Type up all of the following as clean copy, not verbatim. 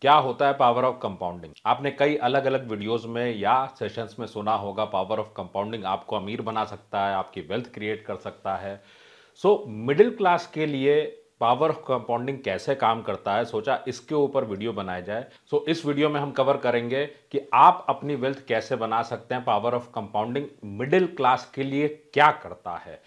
क्या होता है पावर ऑफ कंपाउंडिंग? आपने कई अलग अलग वीडियोस में या सेशंस में सुना होगा पावर ऑफ कंपाउंडिंग आपको अमीर बना सकता है, आपकी वेल्थ क्रिएट कर सकता है। सो मिडिल क्लास के लिए पावर ऑफ कंपाउंडिंग कैसे काम करता है, सोचा इसके ऊपर वीडियो बनाया जाए। सो इस वीडियो में हम कवर करेंगे कि आप अपनी वेल्थ कैसे बना सकते हैं। Power of compounding middle class के लिए क्या करता है।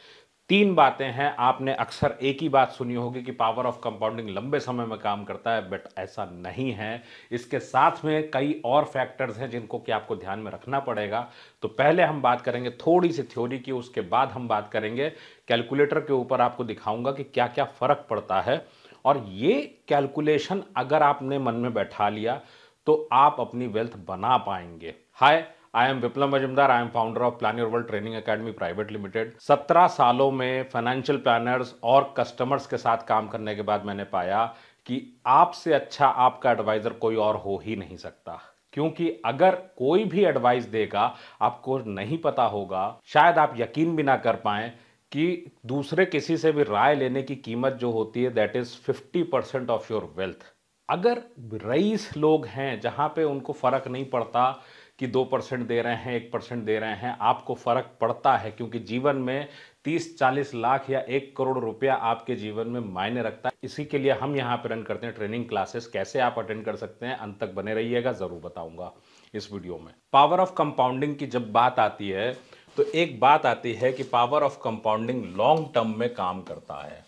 तीन बातें हैं। आपने अक्सर एक ही बात सुनी होगी कि पावर ऑफ कंपाउंडिंग लंबे समय में काम करता है, बट ऐसा नहीं है। इसके साथ में कई और फैक्टर्स हैं जिनको कि आपको ध्यान में रखना पड़ेगा। तो पहले हम बात करेंगे थोड़ी सी थ्योरी की, उसके बाद हम बात करेंगे कैलकुलेटर के ऊपर, आपको दिखाऊंगा कि क्या क्या फर्क पड़ता है। और ये कैलकुलेशन अगर आपने मन में बैठा लिया तो आप अपनी वेल्थ बना पाएंगे। Hi, I am Viplav Majumdar. I am founder of plan your world training academy private limited. 17 सालों में फाइनेंशियल प्लानर्स और कस्टमर्स के साथ काम करने के बाद मैंने पाया कि आपसे अच्छा आपका एडवाइजर कोई और हो ही नहीं सकता। क्योंकि अगर कोई भी एडवाइस देगा, आपको नहीं पता होगा, शायद आप यकीन भी ना कर पाएं कि दूसरे किसी से भी राय लेने की कीमत जो होती है that is 50% of your wealth. अगर रईस लोग हैं जहां पे उनको फर्क नहीं पड़ता कि 2% दे रहे हैं, 1% दे रहे हैं, आपको फर्क पड़ता है क्योंकि जीवन में 30-40 लाख या 1 करोड़ रुपया आपके जीवन में मायने रखता है। इसी के लिए हम यहाँ पे रन करते हैं ट्रेनिंग क्लासेस। कैसे आप अटेंड कर सकते हैं, अंत तक बने रहिएगा, जरूर बताऊंगा इस वीडियो में। पावर ऑफ कंपाउंडिंग की जब बात आती है तो एक बात आती है कि power of compounding long term में काम करता है।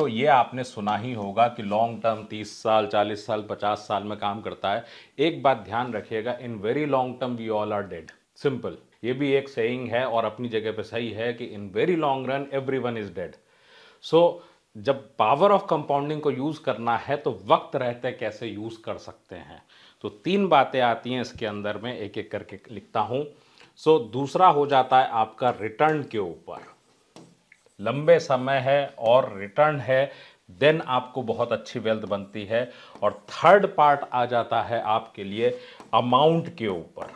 ये आपने सुना ही होगा कि लॉन्ग टर्म 30 साल, 40 साल, 50 साल में काम करता है। एक बात ध्यान रखिएगा, in very long term we all are dead. Simple. ये भी एक सेइंग है और अपनी जगह पे सही है कि in very long run everyone is dead. So जब पावर ऑफ कंपाउंडिंग को यूज करना है तो वक्त रहते कैसे यूज कर सकते हैं। तो तीन बातें आती हैं इसके अंदर में, एक एक करके लिखता हूं। दूसरा हो जाता है आपका रिटर्न के ऊपर। लंबे समय है और रिटर्न है, देन आपको बहुत अच्छी वेल्थ बनती है। और थर्ड पार्ट आ जाता है आपके लिए अमाउंट के ऊपर।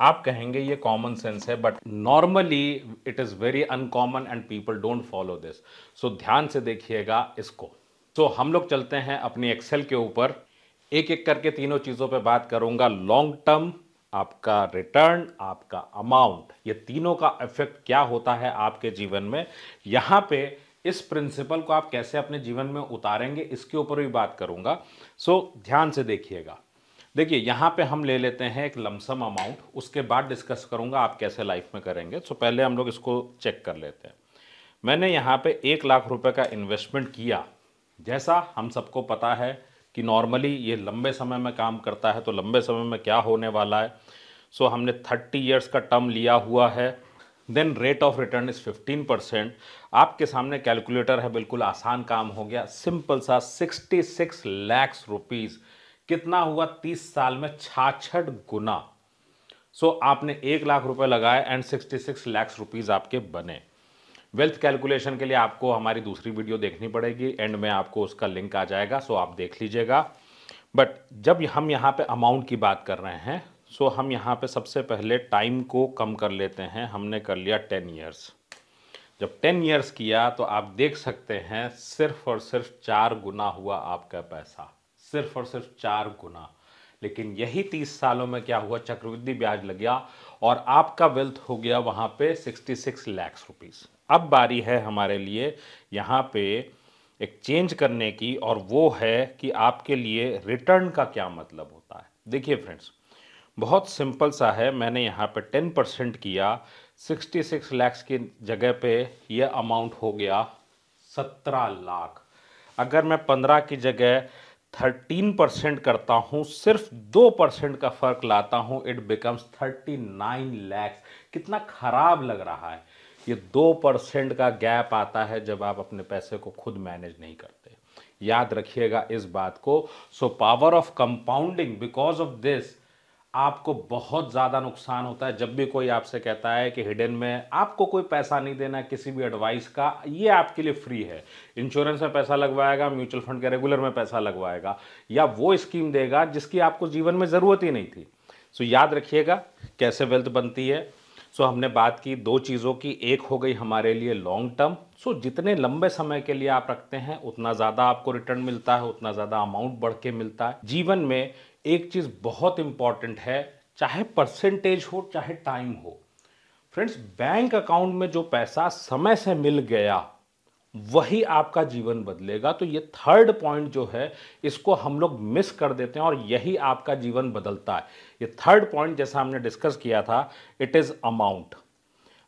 आप कहेंगे ये कॉमन सेंस है, but normally it is very uncommon and people don't follow this. ध्यान से देखिएगा इसको। हम लोग चलते हैं अपनी एक्सेल के ऊपर। एक एक करके तीनों चीजों पे बात करूंगा। लॉन्ग टर्म, आपका रिटर्न, आपका अमाउंट, ये तीनों का इफेक्ट क्या होता है आपके जीवन में। यहां पे इस प्रिंसिपल को आप कैसे अपने जीवन में उतारेंगे इसके ऊपर भी बात करूंगा। ध्यान से देखिएगा। देखिए यहां पे हम ले लेते हैं एक लमसम अमाउंट, उसके बाद डिस्कस करूंगा आप कैसे लाइफ में करेंगे। पहले हम लोग इसको चेक कर लेते हैं। मैंने यहां पे 1 लाख रुपए का इन्वेस्टमेंट किया। जैसा हम सबको पता है कि नॉर्मली ये लंबे समय में काम करता है, तो लंबे समय में क्या होने वाला है। हमने 30 ईयर्स का टर्म लिया हुआ है। Then rate of return is 15%। आपके सामने कैलकुलेटर है, बिल्कुल आसान काम हो गया, सिंपल सा 66 लाख रुपीज। कितना हुआ 30 साल में? 66 गुना। आपने 1 लाख रुपए लगाए एंड 66 लाख रुपीज आपके बने। वेल्थ कैलकुलेशन के लिए आपको हमारी दूसरी वीडियो देखनी पड़ेगी, एंड में आपको उसका लिंक आ जाएगा, आप देख लीजिएगा। बट जब हम यहाँ पे अमाउंट की बात कर रहे हैं, हम यहाँ पे सबसे पहले टाइम को कम कर लेते हैं। हमने कर लिया 10 ईयर्स। जब 10 ईयर्स किया तो आप देख सकते हैं सिर्फ और सिर्फ 4 गुना हुआ आपका पैसा, सिर्फ और सिर्फ 4 गुना। लेकिन यही 30 सालों में क्या हुआ, चक्रवृद्धि ब्याज लग गया और आपका वेल्थ हो गया वहां पे 66 लाख रुपीस। अब बारी है हमारे लिए यहाँ पे एक चेंज करने की, और वो है कि आपके लिए रिटर्न का क्या मतलब होता है। देखिए फ्रेंड्स, बहुत सिंपल सा है। मैंने यहाँ पे 10% किया, 66 लाख की जगह पे ये अमाउंट हो गया 17 लाख। अगर मैं 15 की जगह 13% करता हूँ, सिर्फ 2% का फर्क लाता हूँ, इट बिकम्स 39 लाख। कितना खराब लग रहा है। ये 2% का गैप आता है जब आप अपने पैसे को खुद मैनेज नहीं करते। याद रखिएगा इस बात को। Power of compounding, because of this आपको बहुत ज़्यादा नुकसान होता है। जब भी कोई आपसे कहता है कि हिडन में आपको कोई पैसा नहीं देना है किसी भी एडवाइस का, ये आपके लिए फ्री है। इंश्योरेंस में पैसा लगवाएगा, म्यूचुअल फंड के रेगुलर में पैसा लगवाएगा, या वो स्कीम देगा जिसकी आपको जीवन में ज़रूरत ही नहीं थी। याद रखिएगा कैसे वेल्थ बनती है। सो हमने बात की दो चीज़ों की, एक हो गई हमारे लिए लॉन्ग टर्म। सो जितने लंबे समय के लिए आप रखते हैं उतना ज़्यादा आपको रिटर्न मिलता है, उतना ज़्यादा अमाउंट बढ़ के मिलता है। जीवन में एक चीज़ बहुत इंपॉर्टेंट है, चाहे परसेंटेज हो चाहे टाइम हो। फ्रेंड्स, बैंक अकाउंट में जो पैसा समय से मिल गया वही आपका जीवन बदलेगा। तो ये थर्ड पॉइंट जो है इसको हम लोग मिस कर देते हैं और यही आपका जीवन बदलता है। ये थर्ड पॉइंट जैसा हमने डिस्कस किया था, इट इज अमाउंट।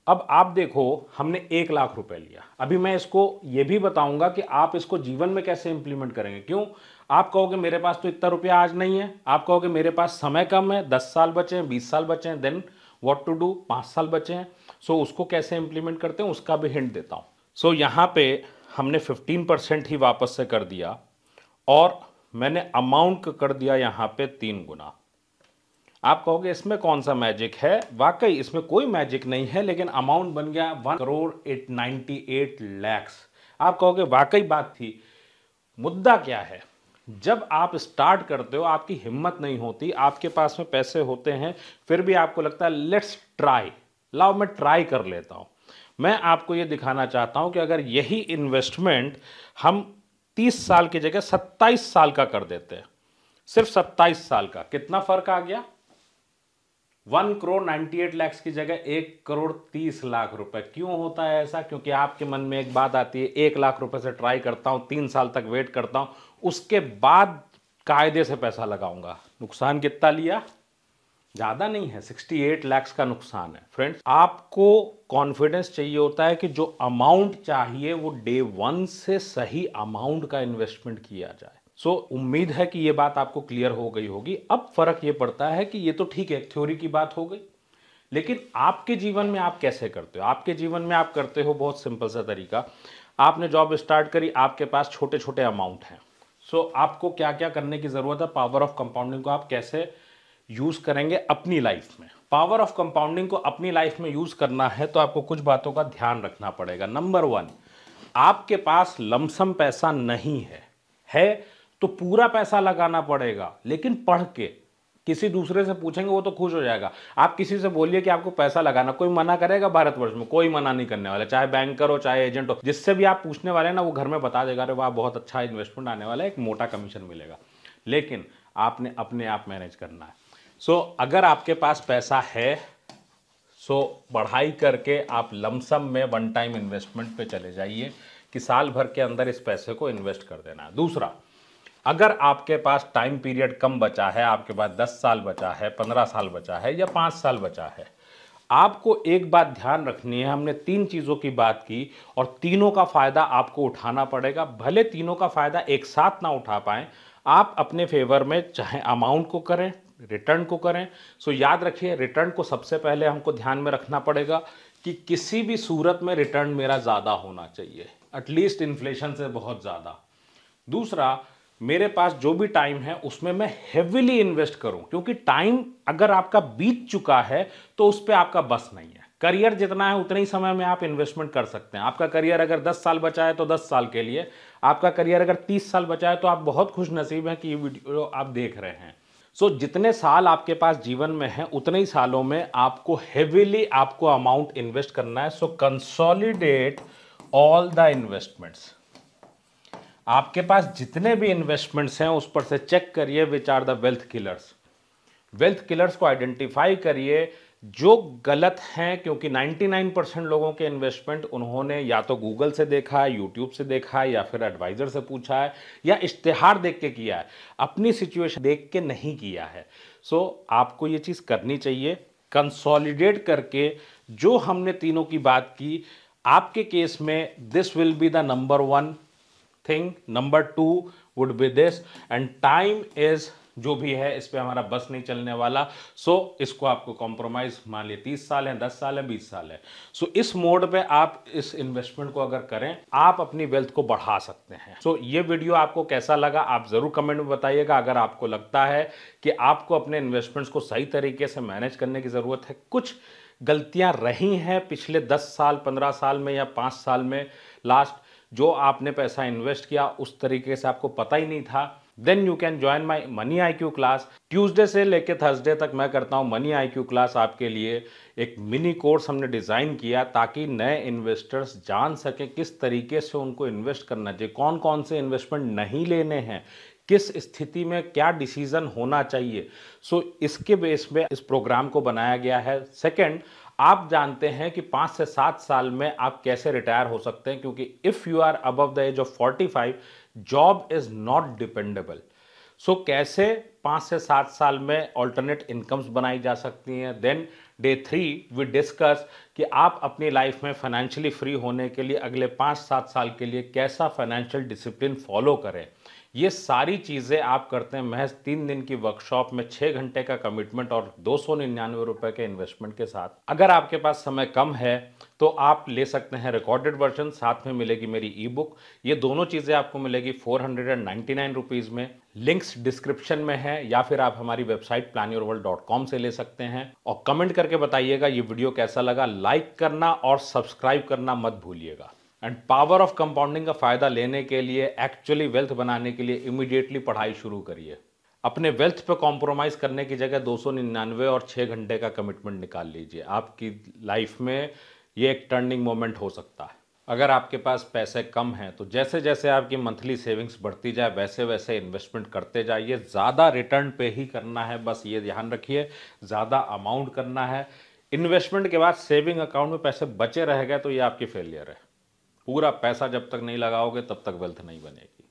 अब आप देखो, हमने 1 लाख रुपए लिया। अभी मैं इसको ये भी बताऊंगा कि आप इसको जीवन में कैसे इंप्लीमेंट करेंगे। क्यों? आप कहोगे मेरे पास तो इतना रुपया आज नहीं है, आप कहोगे मेरे पास समय कम है, 10 साल बचे हैं, 20 साल बचे हैं, देन व्हाट टू डू, 5 साल बचे हैं। सो उसको कैसे इंप्लीमेंट करते हैं उसका भी हिंट देता हूं। सो यहाँ पे हमने 15% ही वापस से कर दिया और मैंने अमाउंट को कर दिया यहाँ पे 3 गुना। आप कहोगे इसमें कौन सा मैजिक है? वाकई इसमें कोई मैजिक नहीं है, लेकिन अमाउंट बन गया 1,98 लाख। आप कहोगे वाकई बात थी। मुद्दा क्या है? जब आप स्टार्ट करते हो आपकी हिम्मत नहीं होती, आपके पास में पैसे होते हैं, फिर भी आपको लगता है लेट्स ट्राई, लाओ मैं ट्राई कर लेता हूं। मैं आपको यह दिखाना चाहता हूं कि अगर यही इन्वेस्टमेंट हम 30 साल की जगह 27 साल का कर देते हैं, सिर्फ 27 साल का, कितना फर्क आ गया? 1,98 लाख की जगह 1,30 लाख रुपए। क्यों होता है ऐसा? क्योंकि आपके मन में एक बात आती है, 1 लाख रुपए से ट्राई करता हूं, 3 साल तक वेट करता हूं, उसके बाद कायदे से पैसा लगाऊंगा। नुकसान कितना लिया? ज्यादा नहीं है, 68 लाख का नुकसान है। फ्रेंड्स, आपको कॉन्फिडेंस चाहिए होता है कि जो अमाउंट चाहिए वो डे 1 से सही अमाउंट का इन्वेस्टमेंट किया जाए। सो उम्मीद है कि ये बात आपको क्लियर हो गई होगी। अब फर्क ये पड़ता है कि ये तो ठीक है, थ्योरी की बात हो गई, लेकिन आपके जीवन में आप कैसे करते हो? आपके जीवन में आप करते हो बहुत सिंपल सा तरीका। आपने जॉब स्टार्ट करी, आपके पास छोटे छोटे अमाउंट हैं। सो आपको क्या क्या करने की जरूरत है? पावर ऑफ कंपाउंडिंग को आप कैसे यूज करेंगे अपनी लाइफ में? पावर ऑफ कंपाउंडिंग को अपनी लाइफ में यूज करना है तो आपको कुछ बातों का ध्यान रखना पड़ेगा। नंबर 1, आपके पास लमसम पैसा नहीं है तो पूरा पैसा लगाना पड़ेगा, लेकिन पढ़ के। किसी दूसरे से पूछेंगे वो तो खुश हो जाएगा। आप किसी से बोलिए कि आपको पैसा लगाना, कोई मना करेगा? भारतवर्ष में कोई मना नहीं करने वाला, चाहे बैंकर हो चाहे एजेंट हो। जिससे भी आप पूछने वाले ना, वो घर में बता देगा, अरे वाह बहुत अच्छा इन्वेस्टमेंट आने वाला है, एक मोटा कमीशन मिलेगा। लेकिन आपने अपने आप मैनेज करना है। सो अगर आपके पास पैसा है, सो पढ़ाई करके आप लमसम में वन टाइम इन्वेस्टमेंट पे चले जाइए कि साल भर के अंदर इस पैसे को इन्वेस्ट कर देना है। दूसरा, अगर आपके पास टाइम पीरियड कम बचा है, आपके पास 10 साल बचा है, 15 साल बचा है या 5 साल बचा है, आपको एक बात ध्यान रखनी है। हमने 3 चीज़ों की बात की और तीनों का फायदा आपको उठाना पड़ेगा। भले तीनों का फायदा एक साथ ना उठा पाएं, आप अपने फेवर में चाहे अमाउंट को करें, रिटर्न को करें। सो याद रखिए, रिटर्न को सबसे पहले हमको ध्यान में रखना पड़ेगा कि किसी भी सूरत में रिटर्न मेरा ज़्यादा होना चाहिए, एटलीस्ट इन्फ्लेशन से बहुत ज़्यादा। दूसरा, मेरे पास जो भी टाइम है उसमें मैं हेविली इन्वेस्ट करूं, क्योंकि टाइम अगर आपका बीत चुका है तो उस पर आपका बस नहीं है। करियर जितना है उतने ही समय में आप इन्वेस्टमेंट कर सकते हैं। आपका करियर अगर 10 साल बचा है तो 10 साल के लिए, आपका करियर अगर 30 साल बचा है तो आप बहुत खुश नसीब हैं कि ये वीडियो आप देख रहे हैं। सो जितने साल आपके पास जीवन में है उतने ही सालों में आपको हेविली आपको अमाउंट इन्वेस्ट करना है। सो कंसोलिडेट ऑल द इन्वेस्टमेंट्स। आपके पास जितने भी इन्वेस्टमेंट्स हैं उस पर से चेक करिए which are the wealth killers. Wealth killers को आइडेंटिफाई करिए जो गलत हैं, क्योंकि 99% लोगों के इन्वेस्टमेंट उन्होंने या तो गूगल से देखा है, यूट्यूब से देखा है, या फिर एडवाइजर से पूछा है, या इश्तिहार देख के किया है, अपनी सिचुएशन देख के नहीं किया है। सो आपको ये चीज़ करनी चाहिए, कंसोलिडेट करके जो हमने तीनों की बात की। आपके केस में this will be the number 1 thing, number 2 would be this, and time is जो भी है इस पे हमारा बस नहीं चलने वाला। सो इसको आपको कॉम्प्रोमाइज, मान लिए 30 साल है, 10 साल है, 20 साल है। सो इस मोड पे आप इस इन्वेस्टमेंट को अगर करें, आप अपनी वेल्थ को बढ़ा सकते हैं। सो ये वीडियो आपको कैसा लगा आप जरूर कमेंट में बताइएगा। अगर आपको लगता है कि आपको अपने इन्वेस्टमेंट्स को सही तरीके से मैनेज करने की जरूरत है, कुछ गलतियां रही हैं पिछले 10 साल, 15 साल में या 5 साल में, लास्ट जो आपने पैसा इन्वेस्ट किया उस तरीके से आपको पता ही नहीं था, then you can join my money IQ class. Tuesday से लेके थर्सडे तक मैं करता हूँ मनी IQ क्लास आपके लिए। एक मिनी कोर्स हमने डिज़ाइन किया ताकि नए इन्वेस्टर्स जान सकें किस तरीके से उनको इन्वेस्ट करना चाहिए, कौन कौन से इन्वेस्टमेंट नहीं लेने हैं, किस स्थिति में क्या डिसीजन होना चाहिए। सो इसके बेस में इस प्रोग्राम को बनाया गया है। सेकंड, आप जानते हैं कि 5 से 7 साल में आप कैसे रिटायर हो सकते हैं, क्योंकि if you are above the age of 45 job is not dependable. So कैसे 5 से 7 साल में ऑल्टरनेट इनकम्स बनाई जा सकती हैं। देन डे 3 वी डिस्कस कि आप अपनी लाइफ में फाइनेंशियली फ्री होने के लिए अगले 5-7 साल के लिए कैसा फाइनेंशियल डिसिप्लिन फॉलो करें। ये सारी चीज़ें आप करते हैं महज 3 दिन की वर्कशॉप में 6 घंटे का कमिटमेंट और 299 रुपए के इन्वेस्टमेंट के साथ। अगर आपके पास समय कम है तो आप ले सकते हैं रिकॉर्डेड वर्जन, साथ में मिलेगी मेरी ई बुक। ये दोनों चीज़ें आपको मिलेगी 499 रुपीज़ में। लिंक्स डिस्क्रिप्शन में है या फिर आप हमारी वेबसाइट planyourworld.com से ले सकते हैं। और कमेंट करके बताइएगा ये वीडियो कैसा लगा। लाइक करना और सब्सक्राइब करना मत भूलिएगा। एंड पावर ऑफ कंपाउंडिंग का फायदा लेने के लिए, एक्चुअली वेल्थ बनाने के लिए इमीडिएटली पढ़ाई शुरू करिए। अपने वेल्थ पे कॉम्प्रोमाइज करने की जगह 299 और 6 घंटे का कमिटमेंट निकाल लीजिए। आपकी लाइफ में ये एक टर्निंग मोमेंट हो सकता है। अगर आपके पास पैसे कम हैं तो जैसे जैसे आपकी मंथली सेविंग्स बढ़ती जाए वैसे वैसे इन्वेस्टमेंट करते जाइए। ज़्यादा रिटर्न पे ही करना है, बस ये ध्यान रखिए। ज़्यादा अमाउंट करना है। इन्वेस्टमेंट के बाद सेविंग अकाउंट में पैसे बचे रह गए तो ये आपकी फेलियर है। पूरा पैसा जब तक नहीं लगाओगे तब तक वेल्थ नहीं बनेगी।